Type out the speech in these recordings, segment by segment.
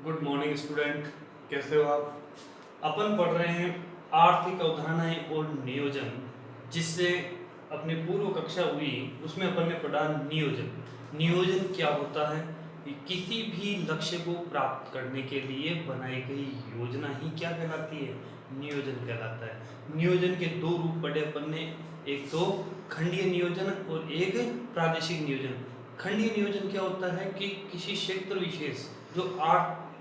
Good morning student, कैसे हो आप। अपन पढ़ रहे हैं आर्थिक अवधारणाएं और नियोजन, जिससे अपनी पूर्व कक्षा हुई उसमें अपन ने पढ़ा नियोजन। नियोजन क्या होता है कि किसी भी लक्ष्य को प्राप्त करने के लिए बनाई गई योजना ही क्या कहलाती है, नियोजन कहलाता है। नियोजन के दो रूप पढ़े अपन ने, एक तो खंडीय नियोजन और एक प्रादेशिक नियोजन। खंडीय नियोजन क्या होता है कि किसी क्षेत्र विशेष जो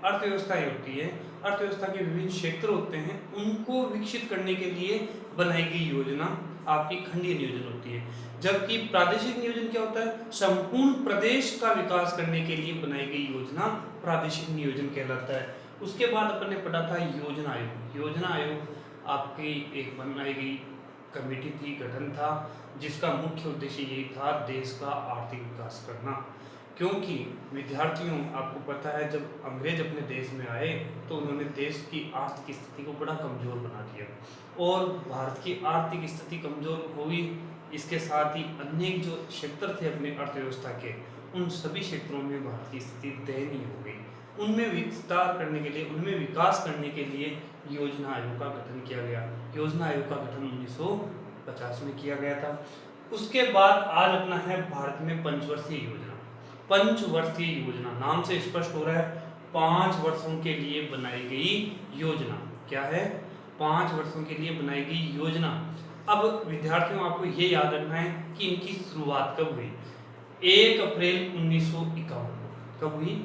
अर्थव्यवस्थाएं होती है, अर्थव्यवस्था के विभिन्न क्षेत्र होते हैं, उनको विकसित करने के लिए बनाई गई योजना आपकी खंडीय नियोजन होती है। जबकि प्रादेशिक नियोजन क्या होता है, संपूर्ण प्रदेश का विकास करने के लिए बनाई गई योजना प्रादेशिक नियोजन कहलाता है। उसके बाद अपन ने पढ़ा था योजना आयोग। योजना आयोग आपकी एक बनाई गई कमेटी थी, गठन था, जिसका मुख्य उद्देश्य यही था देश का आर्थिक विकास करना। क्योंकि विद्यार्थियों, आपको पता है जब अंग्रेज अपने देश में आए तो उन्होंने देश की आर्थिक स्थिति को बड़ा कमज़ोर बना दिया और भारत की आर्थिक स्थिति कमज़ोर हुई। इसके साथ ही अन्य जो क्षेत्र थे अपने अर्थव्यवस्था के, उन सभी क्षेत्रों में भारत की स्थिति दयनीय हो गई। उनमें विस्तार करने के लिए, उनमें विकास करने के लिए योजना आयोग का गठन किया गया। योजना आयोग का गठन 1950 में किया गया था। उसके बाद आज अपना है भारत में पंचवर्षीय योजना। पंचवर्षीय योजना नाम से स्पष्ट हो रहा है, 5 वर्षों के लिए बनाई गई योजना। क्या है? 5 वर्षों के लिए बनाई गई योजना। अब विद्यार्थियों, आपको ये याद रखना है कि इनकी शुरुआत कब हुई। 1 अप्रैल 1951 को। कब हुई?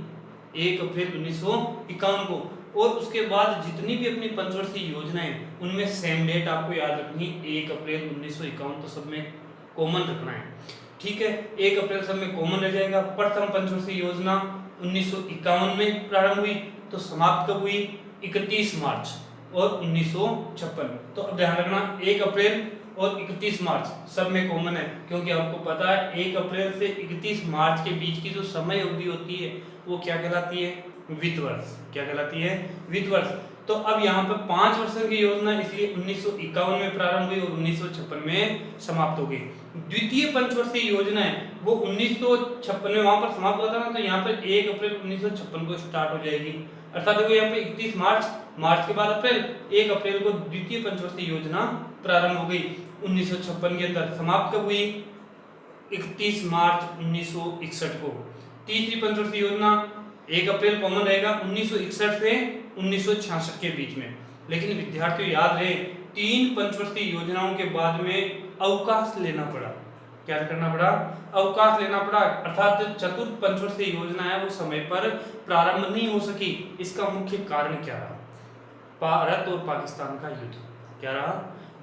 1 अप्रैल 1951 को। और उसके बाद जितनी भी अपनी पंचवर्षीय योजनाएं, उनमें सेम डेट आपको याद रखनी, 1 अप्रैल 1951, तो सब में कॉमन रखना है। ठीक है, 1 अप्रैल सब में कॉमन रह जाएगा। प्रथम पंचवर्षीय योजना 1951 में प्रारंभ हुई, तो समाप्त कब हुई? 31 मार्च और 1956। तो अब ध्यान रखना, 1 अप्रैल और 31 मार्च सब में कॉमन है, क्योंकि आपको पता है 1 अप्रैल से 31 मार्च के बीच की जो समय अवधि होती है वो क्या कहलाती है? वित्त वर्ष। क्या कहलाती है? वित्त वर्ष। तो अब यहाँ पर 5 वर्षों की योजना इसलिए 1951 में प्रारंभ हुई और 1956 में समाप्त हो गई। द्वितीय पंचवर्षीय योजना है वो 1956 में वहां पर समाप्त होता है ना, तो यहाँ पर 1 अप्रैल 1956 को स्टार्ट हो जाएगी। अर्थात देखो यहाँ पे 31 मार्च के बाद अप्रैल, 1 अप्रैल को द्वितीय पंचवर्षीय योजना प्रारंभ हो गई 1956 के अंदर। समाप्त कब हुई? 31 मार्च 1961 को। तीसरी पंचवर्षीय योजना 1 अप्रैल कॉमन रहेगा 1961 से 1966 के बीच में। लेकिन विद्यार्थियों याद रहे, 3 पंचवर्षीय योजनाओं के बाद में अवकाश लेना पड़ा। क्या करना पड़ा? अवकाश लेना पड़ा। अर्थात चतुर्थ पंचवर्षीय योजना है वो समय पर प्रारंभ नहीं हो सकी। इसका मुख्य कारण क्या रहा? भारत और पाकिस्तान का युद्ध। क्या रहा?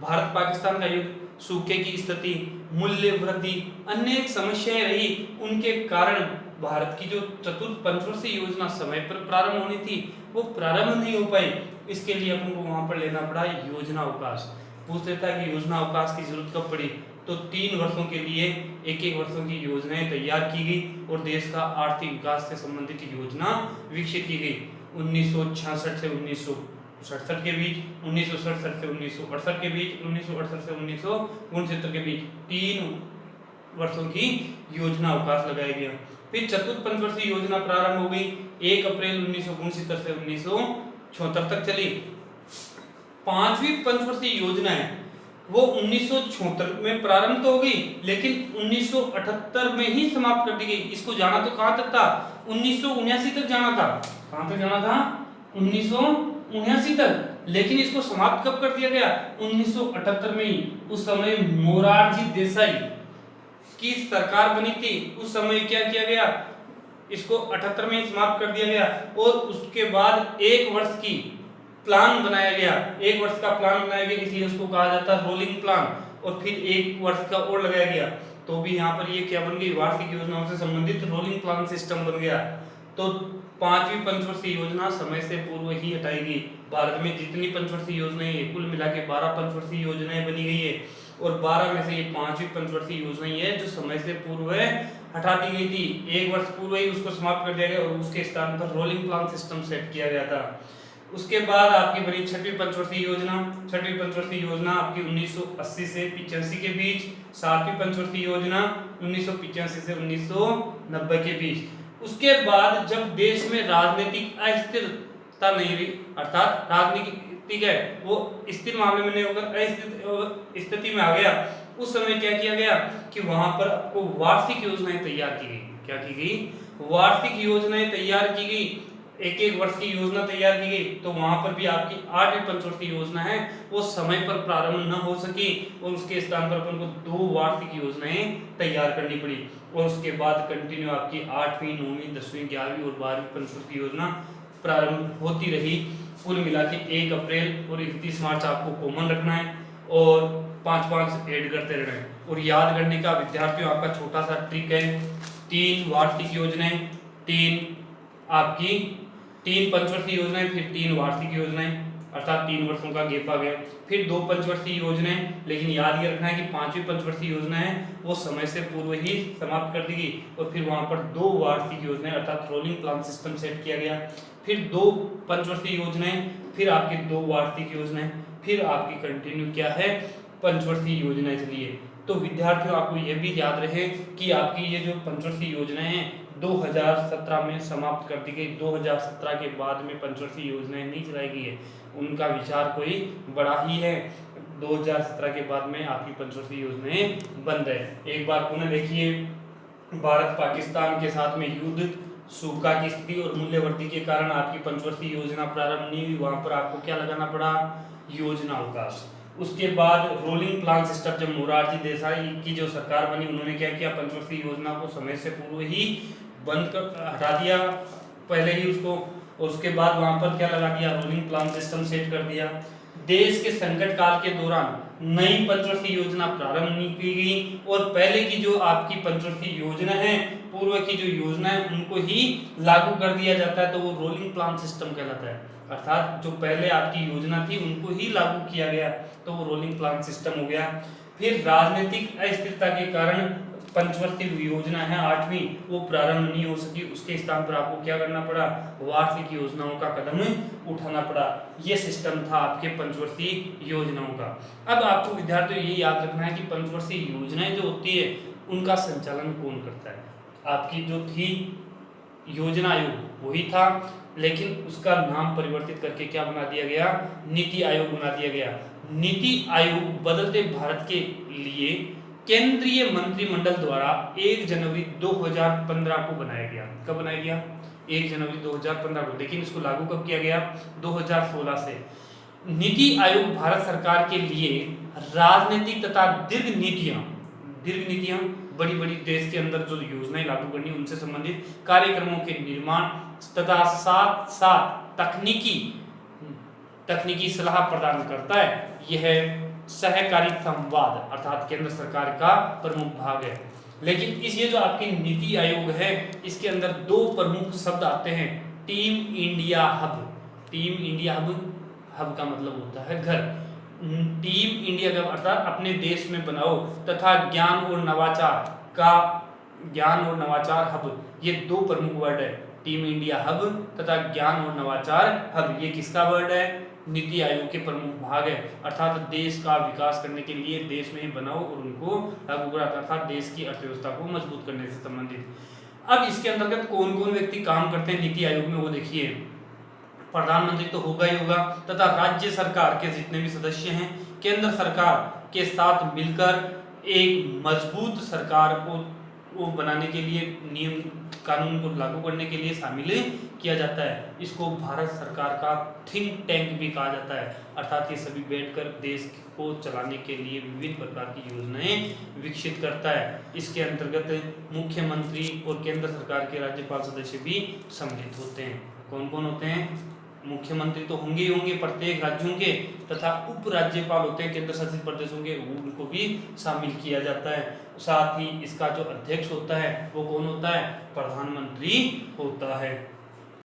भारत पाकिस्तान का युद्ध, सूखे की स्थिति, मूल्य वृद्धि, अनेक समस्याएं रही। उनके कारण भारत की जो चतुर्थ पंचवर्षीय योजना समय पर प्रारंभ होनी थी वो प्रारंभ नहीं हो पाई। इसके लिए अपन को वहां पर लेना पड़ा योजना अवकाश। पूछ लेता है कि योजना अवकाश की जरूरत कब पड़ी, तो 3 वर्षों के लिए 1-1 वर्षों की योजनाएं तैयार की गई और देश का आर्थिक विकास से संबंधित योजना विकसित की गई। 1966 से 1967 के बीच, 1967 से 1968 के बीच, 1968 से 1969 के बीच 3 वर्षों की योजना अवकाश लगाया गया। फिर चतुर्थ पंचवर्षीय योजना प्रारंभ हो गई 1 अप्रैल 1969 से 1974 तक चली। 5वीं पंचवर्षीय योजना है वो 1976 में प्रारंभ तो हो गई, लेकिन 1978 में ही समाप्त कर दी गई। इसको जाना तो कहां तक था? 1979 तक जाना था। कहां तक जाना था? 1979 तक। लेकिन इसको समाप्त कब कर दिया गया? 1978 में ही। उस समय मोरारजी देसाई की सरकार बनी थी। उस समय क्या किया गया? इसको 78 में समाप्त कर दिया गया और उसके बाद 1 वर्ष की प्लान बनाया गया। 1 वर्ष का प्लान बनाया गया, इसलिए उसको कहा जाता है रोलिंग प्लान। और फिर 1 वर्ष का और लगाया गया, तो भी यहाँ पर ये क्या बन गई? वार्षिक योजनाओं से संबंधित रोलिंग प्लान सिस्टम बन गया। तो 5वीं पंचवर्षीय योजना समय से पूर्व ही हटाई गई। भारत में जितनी पंचवर्षीय योजनाएं हैं कुल मिला के 12 पंचवर्षीय योजनाएं बनी गई है और 12 में से ये 5वीं पंचवर्षीय योजना ही है जो समय से पूर्व हटा दी गई थी। 1 वर्ष पूर्व ही उसको समाप्त कर दिया गया और उसके स्थान पर रोलिंग प्लान सिस्टम सेट किया गया था। उसके बाद आपकी बनी 6वीं पंचवर्षीय योजना। 6वीं पंचवर्षीय योजना आपकी 1980 से 85 के बीच। 7वीं पंचवर्षीय योजना 1985 से 1990 के बीच। उसके बाद जब देश में राजनीतिक अस्थिरता नहीं रही, अर्थात राजनीतिक है वो स्थिर मामले में नहीं होकर अस्थिर स्थिति में आ गया, उस समय क्या किया गया कि वहां पर आपको वार्षिक योजनाएं तैयार की गई। क्या की गई? वार्षिक योजनाएं तैयार की गई, एक एक वर्ष की योजना तैयार की गई। तो वहां पर भी आपकी 8वीं पंचवर्षीय योजना है वो समय पर प्रारंभ न हो सकी और उसके स्थान पर अपन को 2 वार्षिक योजनाएं तैयार करनी पड़ी। और उसके बाद कंटिन्यू आपकी 8वीं 9वीं 10वीं 11वीं और 12वीं पंचवर्षीय योजना प्रारंभ होती रही। कुल मिला के 1 अप्रैल और 31 मार्च आपको कॉमन रखना है और 5-5 ऐड करते रहना है। और याद करने का विद्यार्थियों आपका छोटा सा ट्रिक है, 3 वार्षिक योजनाएं, 3 आपकी 3 पंचवर्षीय योजनाएं, फिर 3 वार्षिक योजनाएं, अर्थात 3 वर्षों का गैप आ गया, फिर 2 पंचवर्षीय योजनाएं। लेकिन याद ये रखना है कि 5वीं पंचवर्षीय योजना है वो समय से पूर्व ही समाप्त कर दी गई। और फिर वहां पर 2 वार्षिक योजनाएं अर्थात रोलिंग प्लान सिस्टम सेट किया गया, फिर 2 पंचवर्षीय योजनाएं, फिर आपकी 2 वार्षिक योजनाएं, फिर आपकी कंटिन्यू क्या है पंचवर्षीय योजनाएं चली है। तो विद्यार्थियों आपको यह भी याद रहे कि आपकी ये जो पंचवर्षीय योजनाएं हैं 2017 में समाप्त कर दी गई। 2017 के बाद में पंचवर्षीय योजनाएं नहीं चलाई गई है, उनका विचार कोई बड़ा ही है। 2017 के बाद में आपकी पंचवर्षीय योजनाएं बंद है। एक बार पुनः देखिए, भारत पाकिस्तान के साथ में युद्ध, सूखा की स्थिति और मूल्यवृद्धि के कारण आपकी पंचवर्षीय योजना प्रारंभ नहीं हुई। वहां पर आपको क्या लगाना पड़ा? योजना अवकाश। उसके बाद रोलिंग प्लान सिस्टम, जब मोरारजी देसाई की जो सरकार बनी उन्होंने क्या किया, पंचवर्षीय योजना को समय से पूर्व ही बंद कर हटा दिया पहले ही उसको, और उसके बाद वहां पर क्या लगा दिया, रोलिंग प्लान सिस्टम सेट कर दिया। देश के संकट काल के दौरान नई पंचवर्षीय योजना प्रारंभ नहीं की गई और पहले की जो आपकी पंचवर्षीय योजना है, पूर्व की जो योजना है उनको ही लागू कर दिया जाता है, तो वो रोलिंग प्लान सिस्टम कहलाता है। अर्थात जो पहले आपकी योजना थी उनको ही लागू किया गया, तो वो रोलिंग प्लान सिस्टम हो गया। फिर राजनीतिक अस्थिरता के कारण पंचवर्षीय योजना है 8वीं वो प्रारंभ नहीं हो सकी, उसके स्थान पर आपको क्या करना पड़ा, वार्षिक योजनाओं का कदम उठाना पड़ा। ये सिस्टम था आपके पंचवर्षीय योजनाओं का। अब आपको विद्यार्थियों ये याद रखना है कि पंचवर्षीय योजनाएं जो होती है उनका संचालन कौन करता है। आपकी जो थी योजना आयोग वही था, लेकिन उसका नाम परिवर्तित करके क्या बना दिया गया, नीति आयोग बना दिया गया। नीति आयोग बदलते भारत के लिए केंद्रीय मंत्रिमंडल द्वारा 1 जनवरी 2015 को बनाया गया। कब बनाया गया? 1 जनवरी 2015 को। लेकिन इसको लागू कब किया गया? 2016 से। नीति आयोग भारत सरकार के लिए राजनीतिक तथा दीर्घ नीतियां बड़ी बड़ी देश के अंदर जो योजनाएं लागू करनी उनसे संबंधित कार्यक्रमों के निर्माण तथा साथ साथ तकनीकी सलाह प्रदान करता है। यह सहकारी संवाद अर्थात केंद्र सरकार का प्रमुख भाग है। लेकिन इस ये जो आपकी नीति आयोग है इसके अंदर 2 प्रमुख शब्द आते हैं, team India hub. Team India hub का मतलब होता है घर। टीम इंडिया का अर्थात अपने देश में बनाओ तथा ज्ञान और नवाचार हब, ये 2 प्रमुख वर्ड है, टीम इंडिया हब तथा ज्ञान और नवाचार हब। ये किसका वर्ड है? नीति आयोग के प्रमुख भाग है। अर्थात देश का विकास करने के लिए देश में ही बनाओ और उनको लागू करो, अर्थात देश की अर्थव्यवस्था को मजबूत करने से संबंधित। अब इसके अंतर्गत कौन कौन व्यक्ति काम करते हैं नीति आयोग में वो देखिए। प्रधानमंत्री तो होगा ही होगा तथा राज्य सरकार के जितने भी सदस्य हैं केंद्र सरकार के साथ मिलकर एक मजबूत सरकार को वो बनाने के लिए नियम कानून को लागू करने के लिए शामिल किया जाता है। इसको भारत सरकार का थिंक टैंक भी कहा जाता है। अर्थात ये सभी बैठकर देश को चलाने के लिए विभिन्न प्रकार की योजनाएं विकसित करता है। इसके अंतर्गत मुख्यमंत्री और केंद्र सरकार के राज्यपाल सदस्य भी सम्मिलित होते हैं। कौन कौन होते हैं? मुख्यमंत्री तो होंगे ही होंगे प्रत्येक राज्यों के, तथा उप राज्यपाल होते हैं केंद्र शासित प्रदेशों के, उनको भी शामिल किया जाता है। साथ ही इसका जो अध्यक्ष होता है वो कौन होता है? प्रधानमंत्री होता है।